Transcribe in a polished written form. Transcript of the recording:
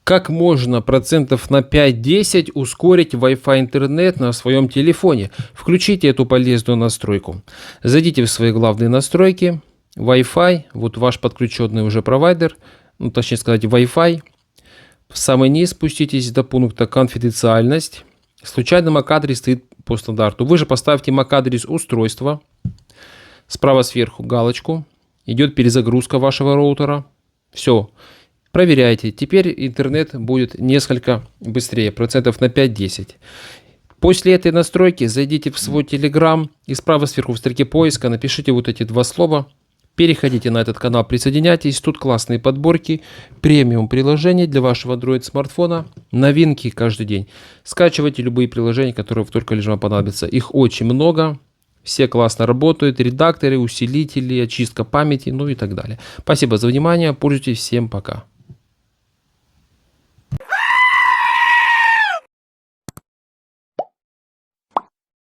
Как можно процентов на 5-10 ускорить Wi-Fi интернет на своем телефоне? Включите эту полезную настройку. Зайдите в свои главные настройки, Wi-Fi, вот ваш подключенный уже провайдер, точнее сказать Wi-Fi. В самый низ спуститесь до пункта «Конфиденциальность». Случайный MAC-адрес стоит по стандарту. Вы же поставьте MAC-адрес устройства. Справа сверху галочку. Идет перезагрузка вашего роутера. Все. Проверяйте. Теперь интернет будет несколько быстрее, процентов на 5-10. После этой настройки зайдите в свой Telegram и справа сверху в строке поиска напишите вот эти два слова. Переходите на этот канал, присоединяйтесь. Тут классные подборки, премиум приложений для вашего Android смартфона. Новинки каждый день. Скачивайте любые приложения, которые только лишь вам понадобятся. Их очень много. Все классно работают. Редакторы, усилители, очистка памяти, ну и так далее. Спасибо за внимание. Пользуйтесь. Всем пока.